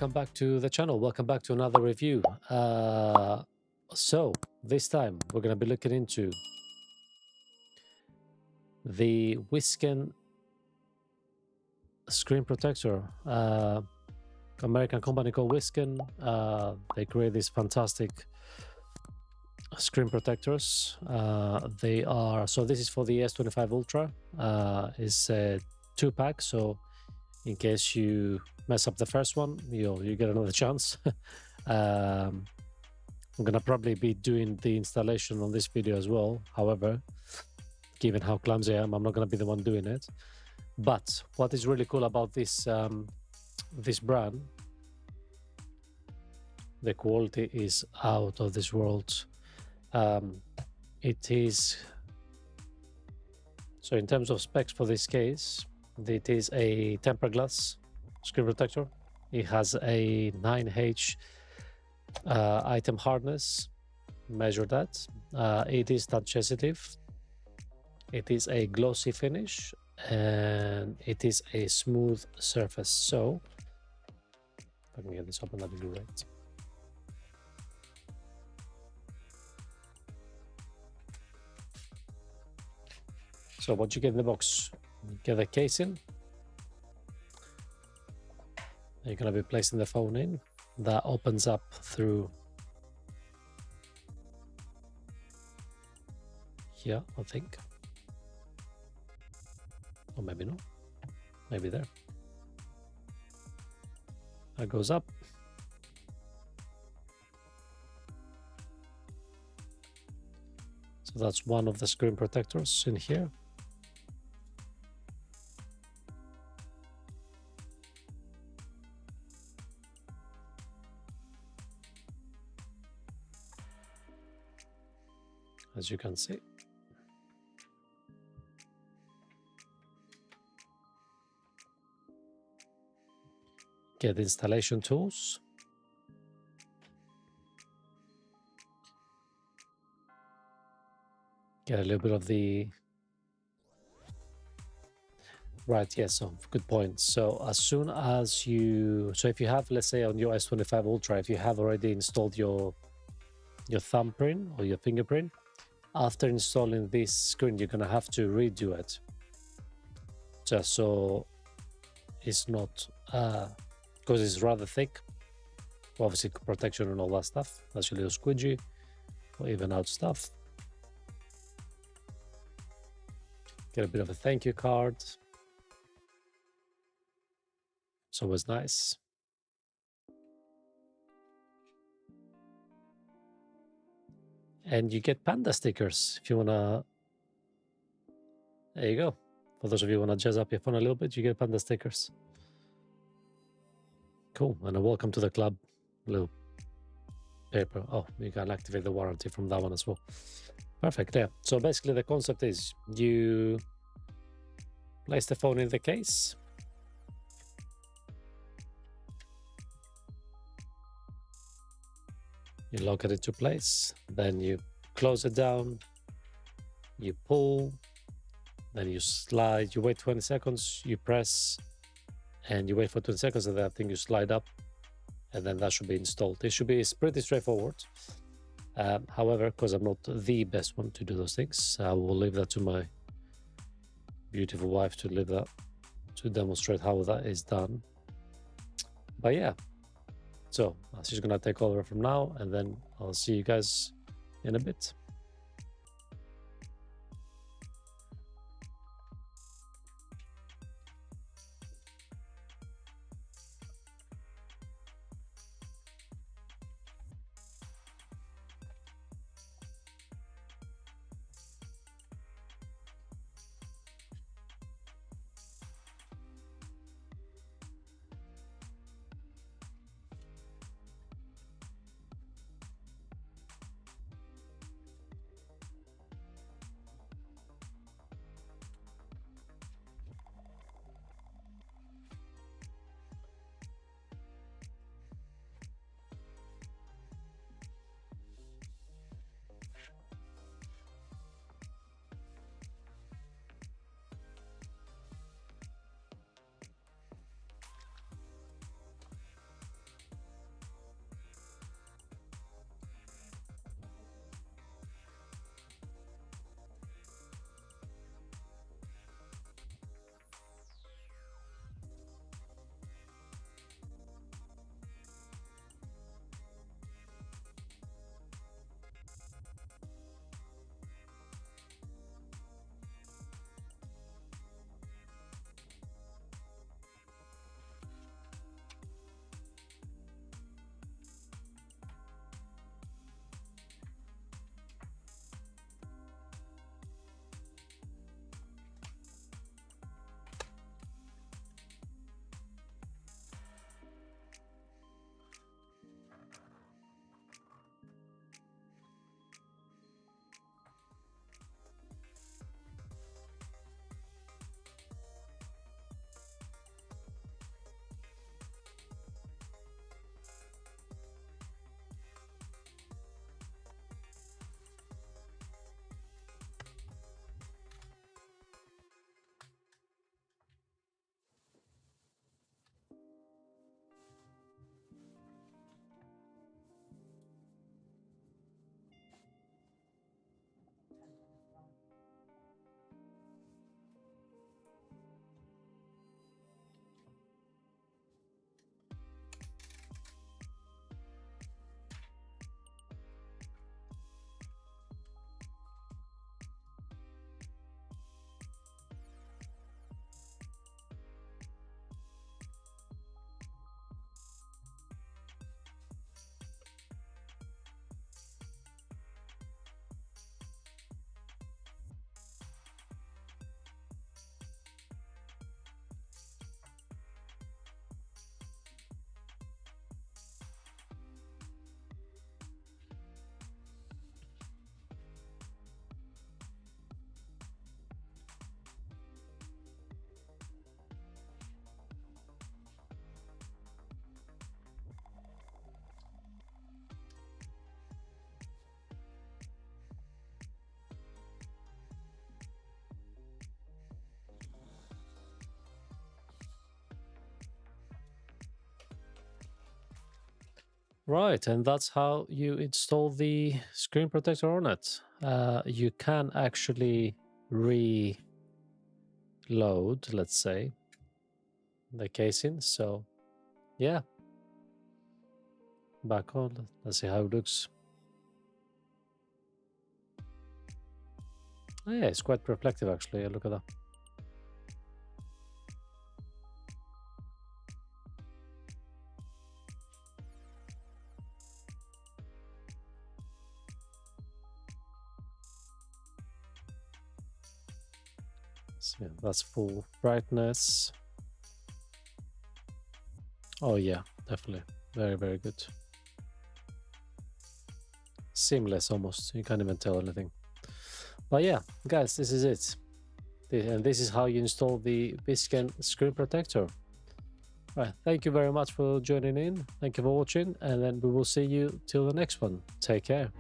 welcome back to the channel. Welcome back to another review. So this time we're going to be looking into the Wsken screen protector. American company called Wsken. They create these fantastic screen protectors. They are, so this is for the S25 Ultra. It's a 2-pack, so in case you mess up the first one, you get another chance. I'm gonna probably be doing the installation on this video as well. However, given how clumsy I am, I'm not gonna be the one doing it. But what is really cool about this this brand, the quality is out of this world. It is, so in terms of specs for this case, it is a tempered glass screen protector. It has a 9H item hardness. Measure that. It is touch sensitive. It is a glossy finish, and it is a smooth surface. So if I can get this open, that'd be great. So what you get in the box, you get the casing. You're going to be placing the phone in. That opens up through here, I think. Or maybe not. Maybe there. That goes up. So that's one of the screen protectors in here. As you can see. Get installation tools. Get a little bit of the... Right, yes, so good point. So as soon as you... So if you have, let's say on your S25 Ultra, if you have already installed your thumbprint or your fingerprint, after installing this screen, you're going to have to redo it. Just so it's not... because it's rather thick. Obviously, protection and all that stuff. That's a little squidgy or even out stuff. Get a bit of a thank you card. It's always nice. And you get panda stickers if you wanna. There you go. For those of you who wanna jazz up your phone a little bit, you get panda stickers. Cool. And a welcome to the club. Little paper. Oh, you can activate the warranty from that one as well. Perfect. Yeah. So basically, the concept is you place the phone in the case. You lock it into place, then you close it down, you pull, then you slide, you wait 20 seconds, you press, and you wait for 20 seconds, and then I think you slide up, and then that should be installed. It's pretty straightforward. However, because I'm not the best one to do those things, I will leave that to my beautiful wife to demonstrate how that is done. But yeah. So she's gonna take over from now, and then I'll see you guys in a bit. Right, and that's how you install the screen protector on it. You can actually reload, let's say, the casing. So, yeah, back on. Let's see how it looks. Oh, yeah, it's quite reflective actually. Look at that. So, yeah, that's full brightness. Oh yeah, definitely. Very, very good. Seamless almost. You can't even tell anything. But yeah, guys, this is it. And this is how you install the Wsken screen protector. Right, thank you very much for joining in. Thank you for watching, and then we will see you till the next one. Take care.